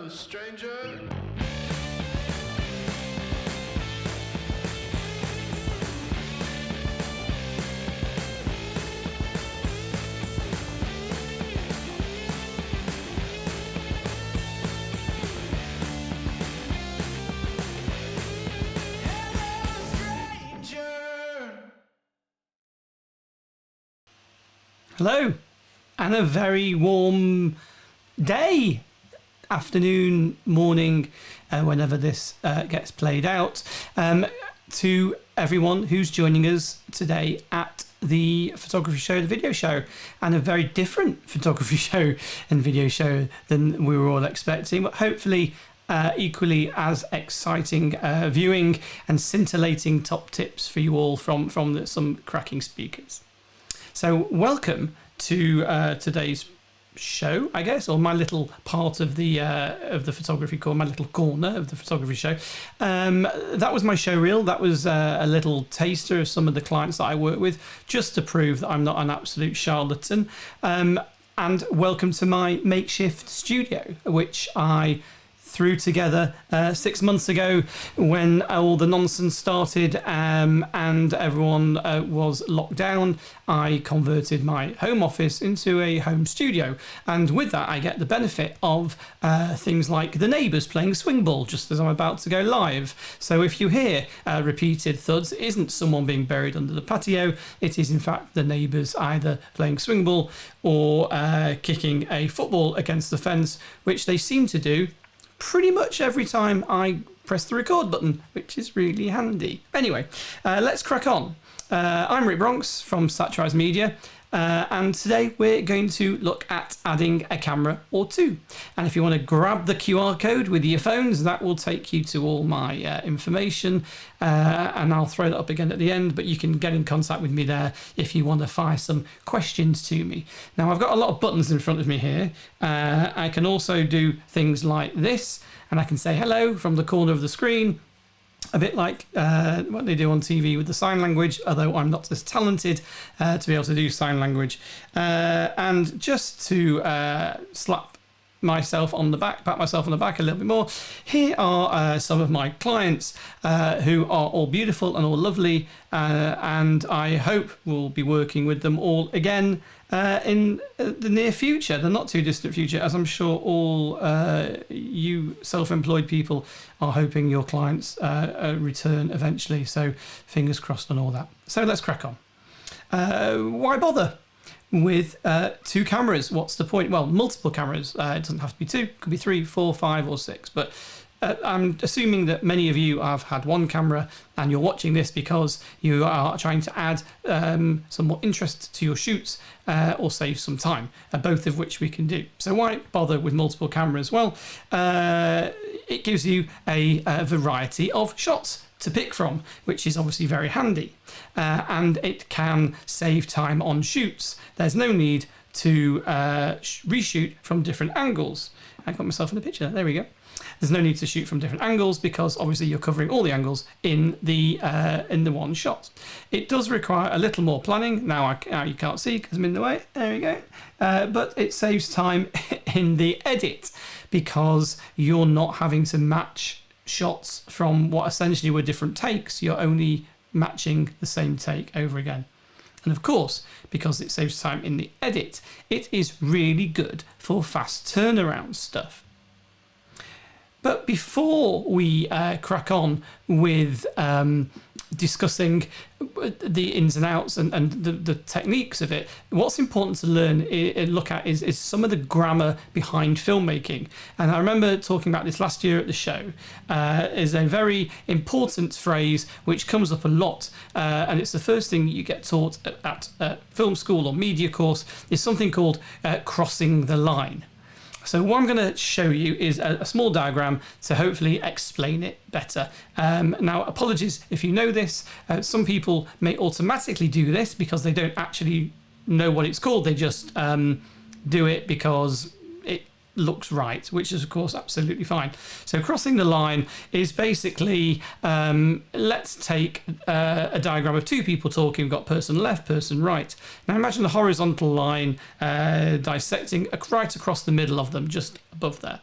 Stranger. Hello, and a very warm day, afternoon, morning, whenever this gets played out, to everyone who's joining us today at the photography show, the video show, and a very different photography show and video show than we were all expecting, but hopefully equally as exciting viewing and scintillating top tips for you all from some cracking speakers. So welcome to today's show, I guess, or my little part of the photography corner, my little corner of the photography show. That was my show reel. That was a little taster of some of the clients that I work with, just to prove that I'm not an absolute charlatan. And welcome to my makeshift studio, which I threw together 6 months ago when all the nonsense started and everyone was locked down. I converted my home office into a home studio, and with that I get the benefit of things like the neighbours playing swing ball just as I'm about to go live. So if you hear repeated thuds, it isn't someone being buried under the patio, it is in fact the neighbours either playing swing ball or kicking a football against the fence, which they seem to do pretty much every time I press the record button, which is really handy. Anyway, let's crack on. I'm Bronks from Satirize Media, and today we're going to look at adding a camera or two. And if you want to grab the QR code with your phones, that will take you to all my information, and I'll throw that up again at the end, but you can get in contact with me there if you want to fire some questions to me. Now, I've got a lot of buttons in front of me here. I can also do things like this, and I can say hello from the corner of the screen, a bit like what they do on TV with the sign language, although I'm not as talented to be able to do sign language. And just to slap myself on the back, pat myself on the back a little bit more, here are some of my clients who are all beautiful and all lovely, and I hope we'll be working with them all again in the near future, the not too distant future, as I'm sure all you self-employed people are hoping your clients return eventually. So fingers crossed on all that. So let's crack on. Why bother with two cameras? What's the point? Well, multiple cameras. It doesn't have to be two. It could be 3, 4, 5 or 6. But I'm assuming that many of you have had one camera and you're watching this because you are trying to add some more interest to your shoots or save some time, both of which we can do. So why bother with multiple cameras? Well, it gives you a variety of shots to pick from, which is obviously very handy, and it can save time on shoots. There's no need to reshoot from different angles. I got myself in a picture, there we go. There's no need to shoot from different angles because obviously you're covering all the angles in the one shot. It does require a little more planning. Now you can't see because I'm in the way. There we go. But it saves time in the edit because you're not having to match shots from what essentially were different takes. You're only matching the same take over again. And of course, because it saves time in the edit, it is really good for fast turnaround stuff. But before we crack on with discussing the ins and outs and the techniques of it, what's important to look at is some of the grammar behind filmmaking. And I remember talking about this last year at the show. Is a very important phrase which comes up a lot, and it's the first thing you get taught at film school or media course, is something called crossing the line. So what I'm going to show you is a small diagram to hopefully explain it better. Now, apologies if you know this. Some people may automatically do this because they don't actually know what it's called. They just do it because it looks right, which is, of course, absolutely fine. So crossing the line is basically, let's take a diagram of two people talking. We've got person left, person right. Now imagine a horizontal line dissecting right across the middle of them, just above there.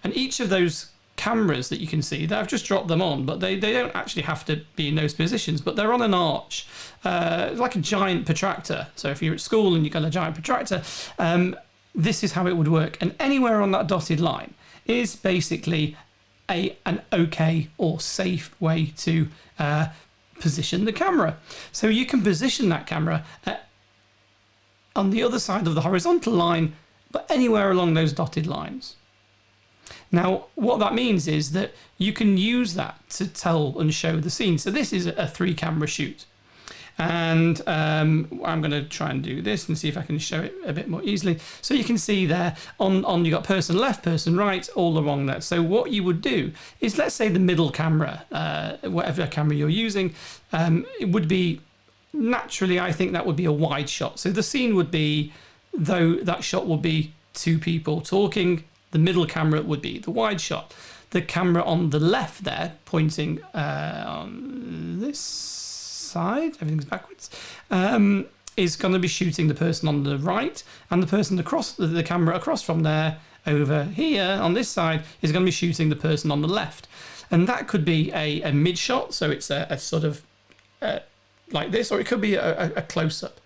And each of those cameras that you can see, I've just dropped them on, but they don't actually have to be in those positions, but they're on an arch, like a giant protractor. So if you're at school and you've got a giant protractor, this is how it would work. And anywhere on that dotted line is basically an okay or safe way to position the camera. So you can position that camera on the other side of the horizontal line, but anywhere along those dotted lines. Now, what that means is that you can use that to tell and show the scene. So this is a 3-camera shoot. And I'm going to try and do this and see if I can show it a bit more easily. So you can see there on you got person left, person right, all along there. So what you would do is, let's say the middle camera, whatever camera you're using, it would be naturally, I think that would be a wide shot. So the scene would be, though that shot would be 2 people talking, the middle camera would be the wide shot. The camera on the left there, pointing on this side, everything's backwards, is going to be shooting the person on the right, and the person across the camera across from there over here on this side is going to be shooting the person on the left. And that could be a mid shot, so it's a sort of like this, or it could be a close-up.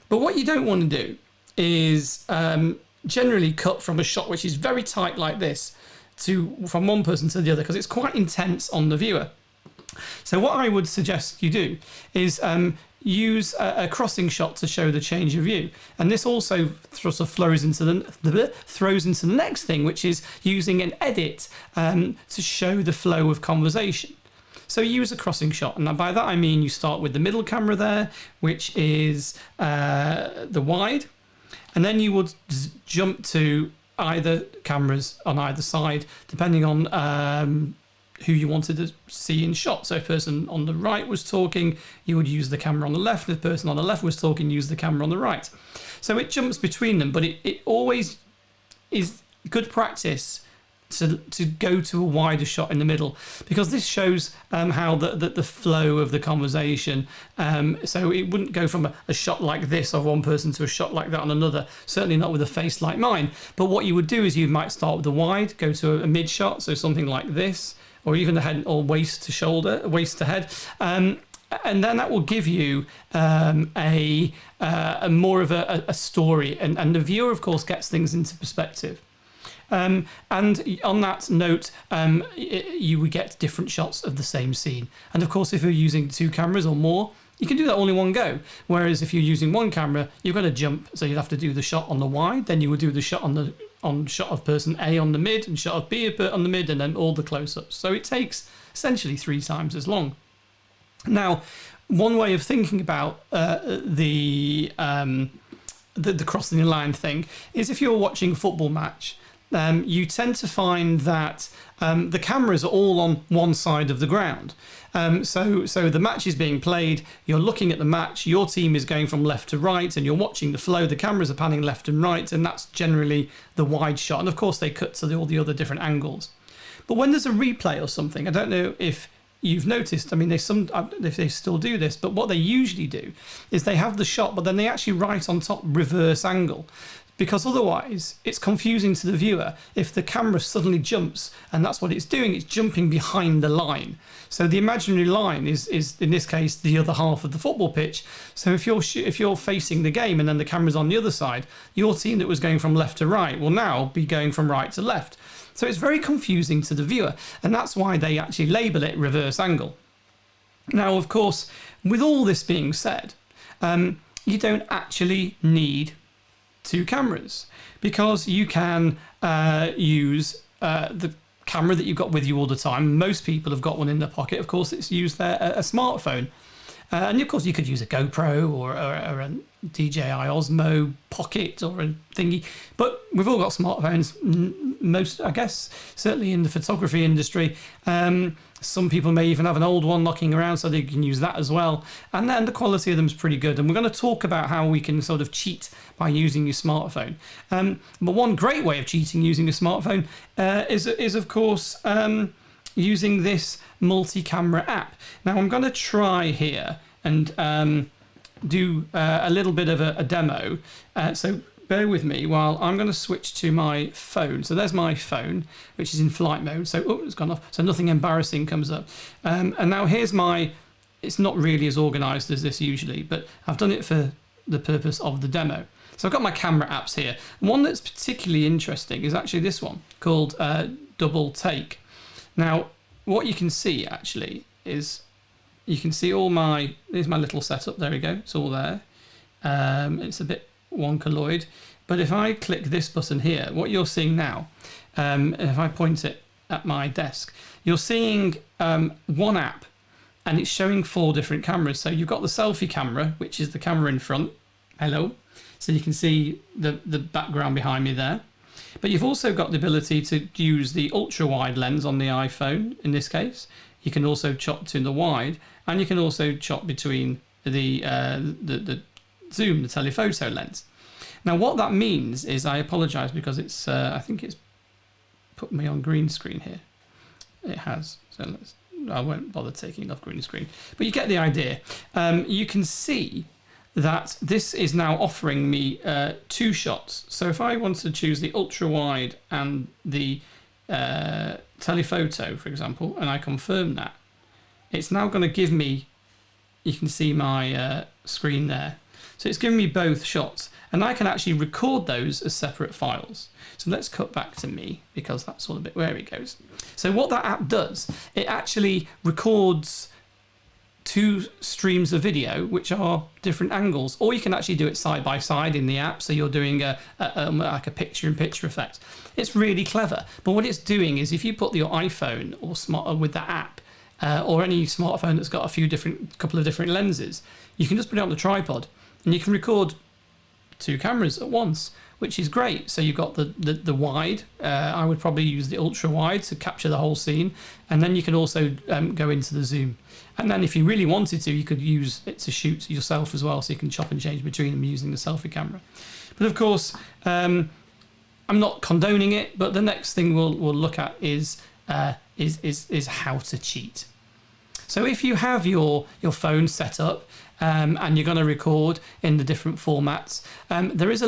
But what you don't want to do is generally cut from a shot which is very tight like this from one person to the other, because it's quite intense on the viewer. So what I would suggest you do is use a crossing shot to show the change of view. And this also sort of throws into the next thing, which is using an edit to show the flow of conversation. So use a crossing shot. And by that I mean you start with the middle camera there, which is the wide. And then you would jump to either cameras on either side, depending on who you wanted to see in shot. So if the person on the right was talking, you would use the camera on the left. If the person on the left was talking, use the camera on the right. So it jumps between them, but it always is good practice to go to a wider shot in the middle, because this shows how the flow of the conversation. So it wouldn't go from a shot like this of one person to a shot like that on another, certainly not with a face like mine. But what you would do is you might start with the wide, go to a mid shot, so something like this, or even the head or waist to shoulder, waist to head. And then that will give you a more of a story. And the viewer, of course, gets things into perspective. And on that note, you would get different shots of the same scene. And of course, if you're using 2 cameras or more, you can do that all in one go. Whereas if you're using 1 camera, you've got to jump. So you'd have to do the shot on the wide, then you would do the shot on shot of person A on the mid, and shot of B on the mid, and then all the close-ups. So it takes essentially 3 times as long. Now, one way of thinking about the crossing the line thing is, if you're watching a football match, you tend to find that the cameras are all on one side of the ground. So the match is being played, you're looking at the match, your team is going from left to right, and you're watching the flow, the cameras are panning left and right, and that's generally the wide shot. And of course they cut to all the other different angles. But when there's a replay or something, I don't know if you've noticed, I mean, if they still do this, but what they usually do is they have the shot, but then they actually write on top reverse angle. Because otherwise it's confusing to the viewer if the camera suddenly jumps, and that's what it's doing, it's jumping behind the line. So the imaginary line is in this case the other half of the football pitch. So if you're facing the game and then the camera's on the other side, your team that was going from left to right will now be going from right to left. So it's very confusing to the viewer, and that's why they actually label it reverse angle. Now, of course, with all this being said, you don't actually need two cameras, because you can use the camera that you've got with you all the time. Most people have got one in their pocket. Of course, it's used a smartphone. And of course, you could use a GoPro or a DJI Osmo Pocket or a thingy. But we've all got smartphones, most, I guess, certainly in the photography industry. Some people may even have an old one knocking around, so they can use that as well. And then the quality of them is pretty good. And we're going to talk about how we can sort of cheat by using your smartphone. But one great way of cheating using a smartphone is of course, using this multi-camera app. Now I'm going to try here and do a little bit of a demo. So bear with me while I'm going to switch to my phone. So there's my phone, which is in flight mode. So it's gone off. So nothing embarrassing comes up. And now here's it's not really as organized as this usually, but I've done it for the purpose of the demo. So I've got my camera apps here. One that's particularly interesting is actually this one called Double Take. Now, what you can see actually is you can see here's my little setup. There we go. It's all there. It's a bit wonkaloid, but if I click this button here, what you're seeing now, if I point it at my desk, you're seeing one app, and it's showing 4 different cameras. So you've got the selfie camera, which is the camera in front. Hello. So you can see the background behind me there. But you've also got the ability to use the ultra wide lens on the iPhone. In this case, you can also chop to the wide, and you can also chop between the zoom, the telephoto lens. Now, what that means is, I apologise because it's I think it's put me on green screen here. It has. So I won't bother taking off green screen, but you get the idea. You can see that this is now offering me 2 shots. So if I want to choose the ultra wide and the telephoto, for example, and I confirm that, it's now going to give me, you can see my screen there. So it's giving me both shots, and I can actually record those as separate files. So let's cut back to me, because that's all a bit where it goes. So what that app does, it actually records 2 streams of video which are different angles, or you can actually do it side by side in the app, so you're doing like a picture-in-picture effect. It's really clever, but what it's doing is, if you put your iPhone or with that app, or any smartphone that's got couple of different lenses, you can just put it on the tripod and you can record 2 cameras at once, which is great. So you've got the wide. I would probably use the ultra wide to capture the whole scene, and then you can also go into the zoom. And then if you really wanted to, you could use it to shoot yourself as well, so you can chop and change between them using the selfie camera. But of course, I'm not condoning it, but the next thing we'll look at is how to cheat. So if you have your phone set up, and you're going to record in the different formats, there is a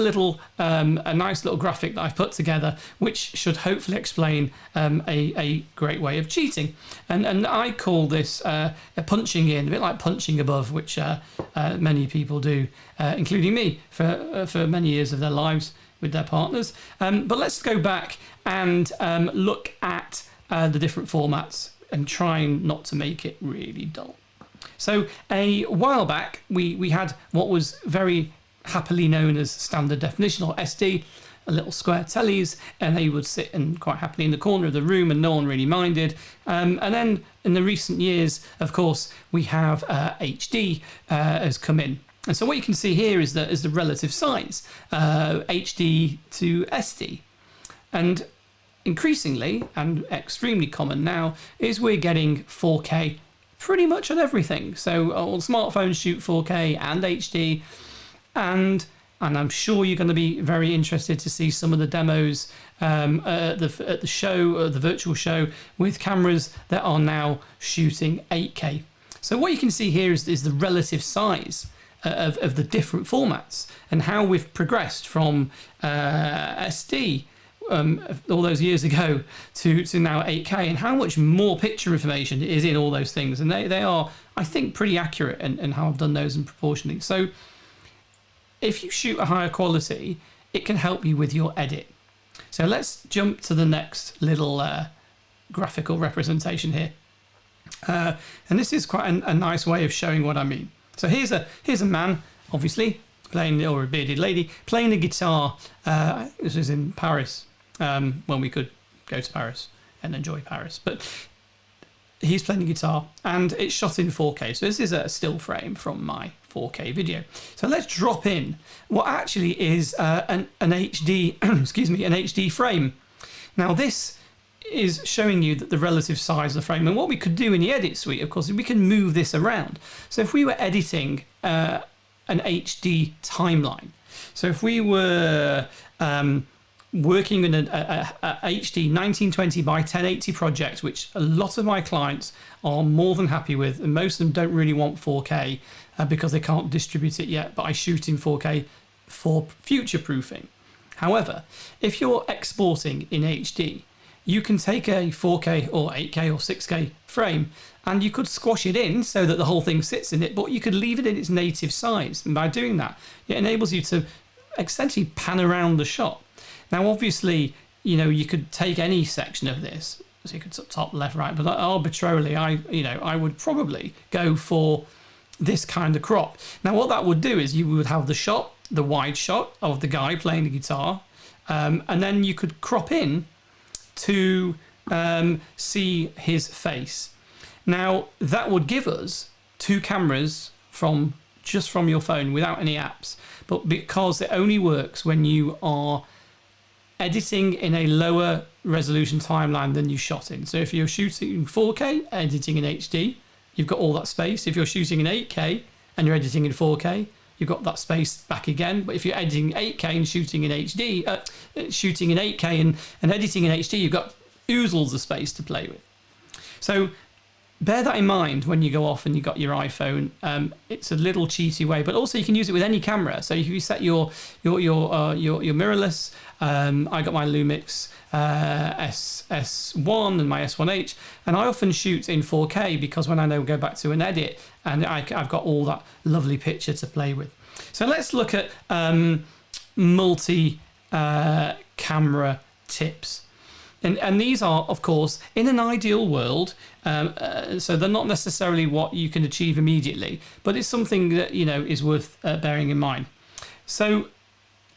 nice little graphic that I've put together, which should hopefully explain a great way of cheating. And I call this a punching in, a bit like punching above, which many people do, including me, for many years of their lives with their partners. But let's go back and look at the different formats and trying not to make it really dull. So a while back, we had what was very happily known as standard definition, or SD, a little square tellies, and they would sit quite happily in the corner of the room, and no one really minded. And then in the recent years, of course, we have HD has come in. And so what you can see here is the relative size, HD to SD. And increasingly, and extremely common now, is we're getting 4K pretty much on everything. So all smartphones shoot 4K and HD, and and I'm sure you're going to be very interested to see some of the demos at the show, the virtual show, with cameras that are now shooting 8K. So what you can see here is the relative size of the different formats and how we've progressed from SD all those years ago to now 8K, and how much more picture information is in all those things. And they are, I think, pretty accurate in how I've done those and proportionally. So if you shoot a higher quality, it can help you with your edit. So let's jump to the next little graphical representation here. And this is quite a nice way of showing what I mean. So here's a man, obviously, playing, or a bearded lady, playing the guitar. This is in Paris, when we could go to Paris and enjoy Paris. But he's playing the guitar, and it's shot in 4K. So this is a still frame from my 4K video. So let's drop in what actually is an HD, excuse me, an HD frame. Now this is showing you that the relative size of the frame, and what we could do in the edit suite, of course, is we can move this around. So if we were editing an HD timeline, so if we were working in a HD 1920 by 1080 project, which a lot of my clients are more than happy with, and most of them don't really want 4K because they can't distribute it yet, but I shoot in 4K for future proofing. However, if you're exporting in HD, you can take a 4K or 8K or 6K frame and you could squash it in so that the whole thing sits in it, but you could leave it in its native size. And by doing that, it enables you to essentially pan around the shot. Now, obviously, you could take any section of this, so you could top, left, right, but arbitrarily, I would probably go for this kind of crop. Now, what that would do is you would have the shot, the wide shot of the guy playing the guitar, and then you could crop in to see his face. Now, that would give us two cameras from your phone without any apps, but because it only works when you are editing in a lower resolution timeline than you shot in. So if you're shooting 4K, editing in HD, you've got all that space. If you're shooting in 8K and you're editing in 4K, you've got that space back again. But if you're editing 8K and shooting in HD, shooting in 8K and editing in HD, you've got oozles of space to play with. So bear that in mind when you go off and you got your iPhone. It's a little cheaty way, but also you can use it with any camera. So if you set your mirrorless, I got my Lumix S1 and my S1H, and I often shoot in 4K because when I know go back to an edit, and I've got all that lovely picture to play with. So let's look at multi camera tips. And these are, of course, in an ideal world, so they're not necessarily what you can achieve immediately, but it's something that, is worth bearing in mind. So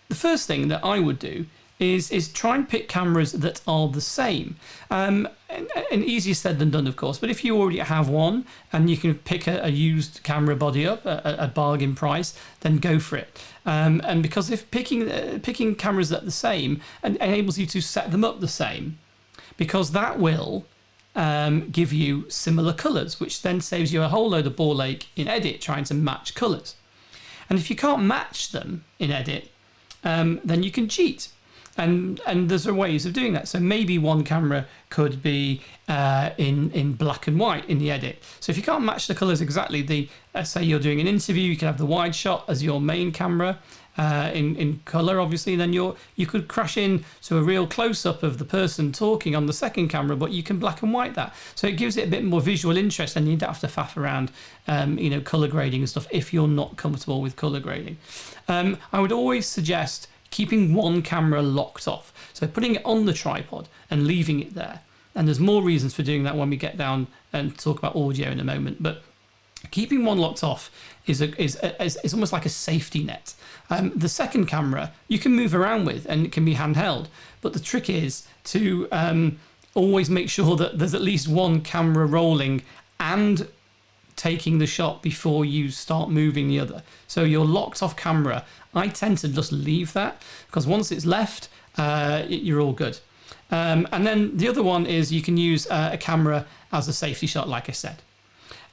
the first thing that I would do is try and pick cameras that are the same. And easier said than done, of course, but if you already have one and you can pick a used camera body up at a bargain price, then go for it. And because if picking cameras that are the same enables you to set them up the same, because that will give you similar colours, which then saves you a whole load of ball ache in edit trying to match colours. And if you can't match them in edit, then you can cheat. And there's ways of doing that. So maybe one camera could be in black and white in the edit. So if you can't match the colours exactly, say you're doing an interview, you can have the wide shot as your main camera in colour, obviously. Then you could crash in to a real close-up of the person talking on the second camera, but you can black and white that. So it gives it a bit more visual interest, and you don't have to faff around, colour grading and stuff if you're not comfortable with colour grading. I would always suggest keeping one camera locked off. So putting it on the tripod and leaving it there. And there's more reasons for doing that when we get down and talk about audio in a moment. But keeping one locked off is almost like a safety net. The second camera you can move around with and it can be handheld. But the trick is to always make sure that there's at least one camera rolling and taking the shot before you start moving the other. So your locked off camera, I tend to just leave that because once it's left, you're all good. And then the other one is you can use a camera as a safety shot, like I said.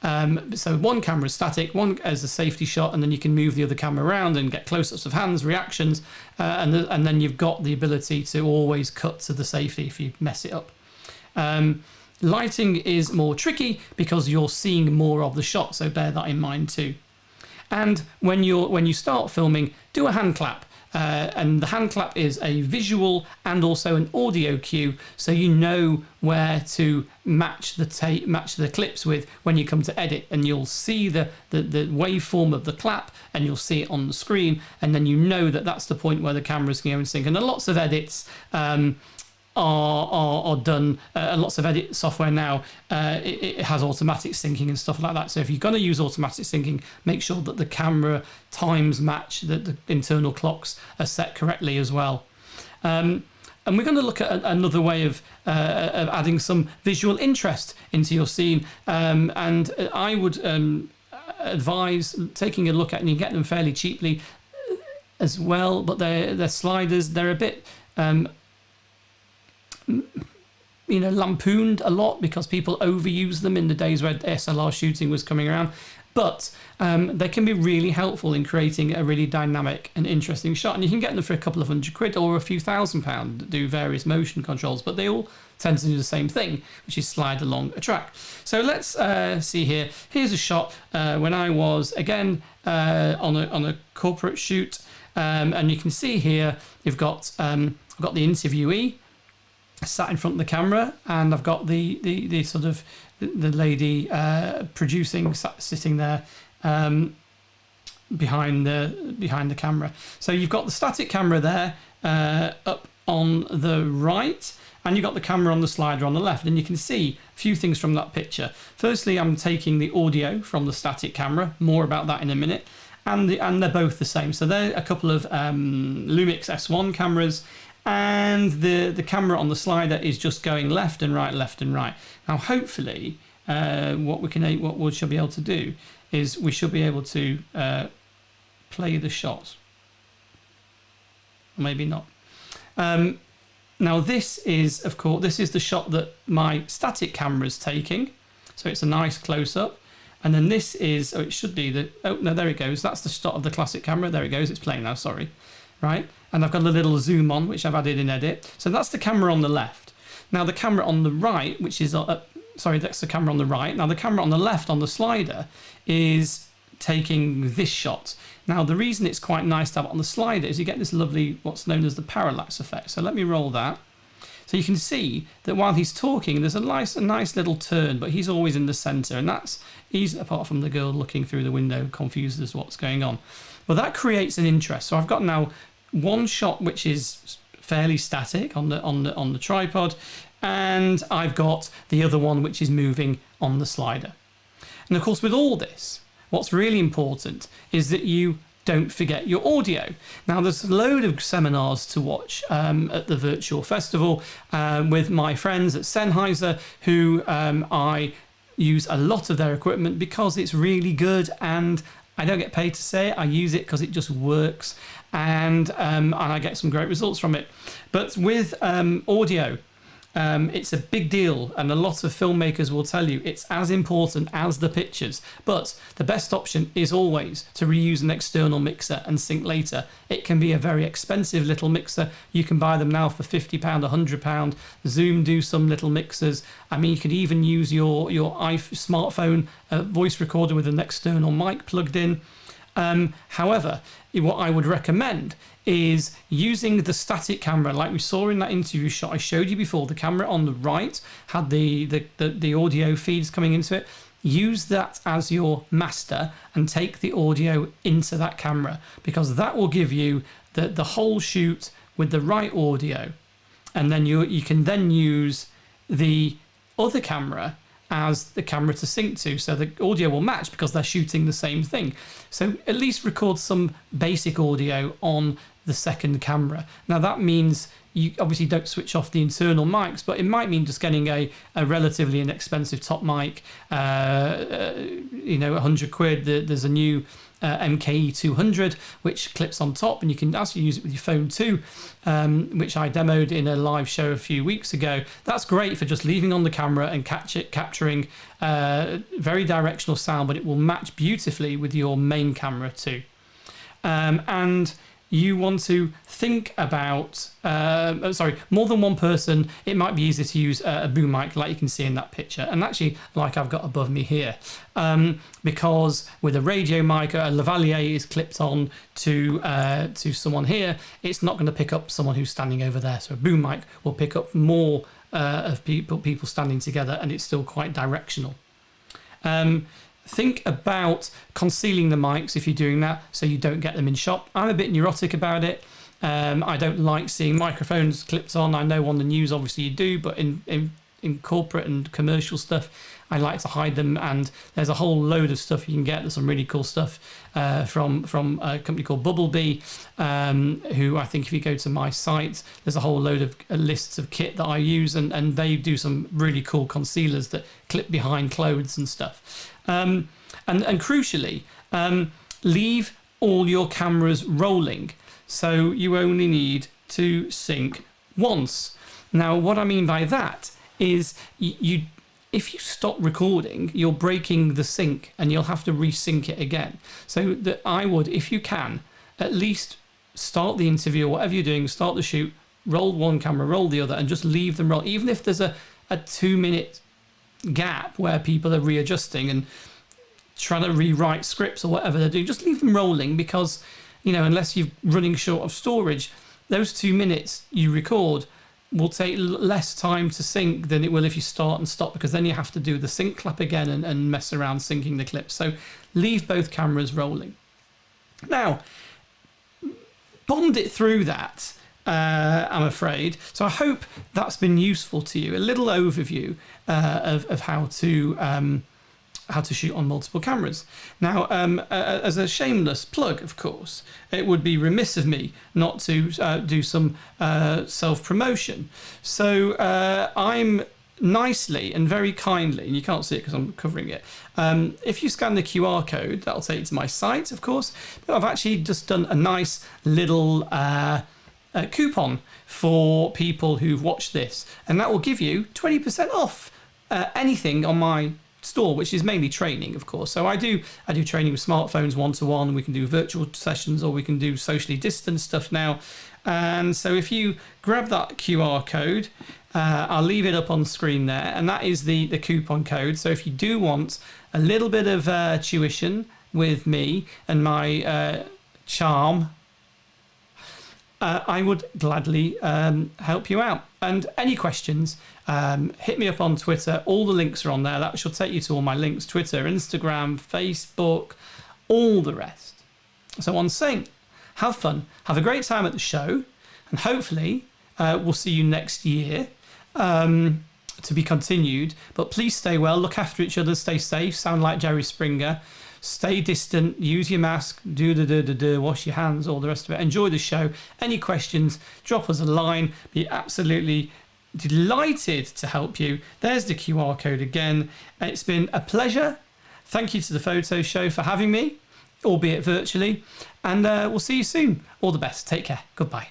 So one camera is static, one as a safety shot, and then you can move the other camera around and get close-ups of hands, reactions, and then you've got the ability to always cut to the safety if you mess it up. Lighting is more tricky because you're seeing more of the shot, so bear that in mind too. And when you start filming, do a hand clap. And the hand clap is a visual and also an audio cue, so you know where to match the clips with when you come to edit, and you'll see the waveform of the clap, and you'll see it on the screen, and then you know that that's the point where the camera's going to sync. And lots of edits are done, lots of edit software now, it has automatic syncing and stuff like that. So if you're going to use automatic syncing, make sure that the camera times match, that the internal clocks are set correctly as well. And we're going to look at another way of adding some visual interest into your scene, and I would advise taking a look at, and you get them fairly cheaply as well, but they're sliders. They're a bit lampooned a lot because people overuse them in the days where SLR shooting was coming around, but they can be really helpful in creating a really dynamic and interesting shot, and you can get them for a couple of £100 or a few £1,000 that do various motion controls, but they all tend to do the same thing, which is slide along a track. So let's see here. Here's a shot when I was again on a corporate shoot, and you can see here you've got I've got the interviewee sat in front of the camera, and I've got the sort of the lady producing sitting there behind the camera. So you've got the static camera there up on the right, and you've got the camera on the slider on the left, and you can see a few things from that picture. Firstly, I'm taking the audio from the static camera, more about that in a minute, and they're both the same. So they're a couple of Lumix S1 cameras, and the camera on the slider is just going left and right, left and right. Now hopefully what we should be able to do is we should be able to play the shot. Maybe not. Now this is, of course, this is the shot that my static camera is taking, so it's a nice close-up. And then this is, it should be the, no, there it goes. That's the shot of the classic camera. There it goes. It's playing now, sorry. Right? And I've got a little zoom on, which I've added in edit. So that's the camera on the left. Now the camera on the right, which is, sorry, that's the camera on the right. Now the camera on the left on the slider is taking this shot. Now the reason it's quite nice to have it on the slider is you get this lovely, what's known as the parallax effect. So let me roll that. So you can see that while he's talking, there's a nice little turn, but he's always in the center, and he's apart from the girl looking through the window, confused as what's going on. Well, that creates an interest. So I've got now one shot which is fairly static on the tripod, and I've got the other one which is moving on the slider. And of course, with all this, what's really important is that you don't forget your audio. Now, there's a load of seminars to watch at the virtual festival with my friends at Sennheiser, who I use a lot of their equipment because it's really good, and I don't get paid to say it. I use it because it just works, and I get some great results from it. But with audio, it's a big deal, and a lot of filmmakers will tell you it's as important as the pictures. But the best option is always to reuse an external mixer and sync later. It can be a very expensive little mixer. You can buy them now for £50, £100. Zoom do some little mixers. I mean, you could even use your smartphone voice recorder with an external mic plugged in. However, what I would recommend is using the static camera like we saw in that interview shot I showed you before. The camera on the right had the audio feeds coming into it. Use that as your master and take the audio into that camera, because that will give you the whole shoot with the right audio, and then you can then use the other camera as the camera to sync to, so the audio will match because they're shooting the same thing. So at least record some basic audio on the second camera. Now that means you obviously don't switch off the internal mics, but it might mean just getting a relatively inexpensive top mic, £100. There's a new MKE200, which clips on top, and you can actually use it with your phone too, which I demoed in a live show a few weeks ago. That's great for just leaving on the camera and capturing very directional sound, but it will match beautifully with your main camera too. And you want to think about, more than one person. It might be easier to use a boom mic like you can see in that picture, and actually like I've got above me here, because with a radio mic, a lavalier is clipped on to someone here, it's not going to pick up someone who's standing over there. So a boom mic will pick up more of people standing together, and it's still quite directional. Think about concealing the mics if you're doing that, so you don't get them in shot. I'm a bit neurotic about it. I don't like seeing microphones clipped on. I know on the news obviously you do, but in corporate and commercial stuff, I like to hide them. And there's a whole load of stuff you can get. There's some really cool stuff from a company called Bubblebee, who I think if you go to my site, there's a whole load of lists of kit that I use, and they do some really cool concealers that clip behind clothes and stuff. And crucially, leave all your cameras rolling. So you only need to sync once. Now, what I mean by that is if you stop recording, you're breaking the sync and you'll have to resync it again. So that I would, if you can, at least start the interview or whatever you're doing, start the shoot, roll one camera, roll the other, and just leave them roll. Even if there's a 2-minute gap where people are readjusting and trying to rewrite scripts or whatever they're doing, just leave them rolling, because, you know, unless you're running short of storage, those 2 minutes you record will take less time to sync than it will if you start and stop, because then you have to do the sync clap again and mess around syncing the clips. So leave both cameras rolling. Now, bombed it through that, I'm afraid. So I hope that's been useful to you. A little overview of how to shoot on multiple cameras. Now, as a shameless plug, of course, it would be remiss of me not to do some self-promotion. So I'm nicely and very kindly, and you can't see it because I'm covering it, if you scan the QR code, that'll take you to my site, of course, but I've actually just done a nice little coupon for people who've watched this, and that will give you 20% off anything on my store, which is mainly training, of course. So I do training with smartphones one-to-one. We can do virtual sessions, or we can do socially distanced stuff now. And so if you grab that QR code, I'll leave it up on screen there, and that is the coupon code. So if you do want a little bit of tuition with me and my charm, I would gladly help you out. And any questions, hit me up on Twitter. All the links are on there. That shall take you to all my links: Twitter, Instagram, Facebook, all the rest. So on saying, have fun, have a great time at the show, and hopefully we'll see you next year, to be continued. But please stay well, look after each other, stay safe, sound like Jerry Springer. Stay distant, use your mask, wash your hands, all the rest of it. Enjoy the show. Any questions, drop us a line. Be absolutely delighted to help you. There's the QR code again. It's been a pleasure. Thank you to the Photo Show for having me, albeit virtually. And we'll see you soon. All the best. Take care. Goodbye.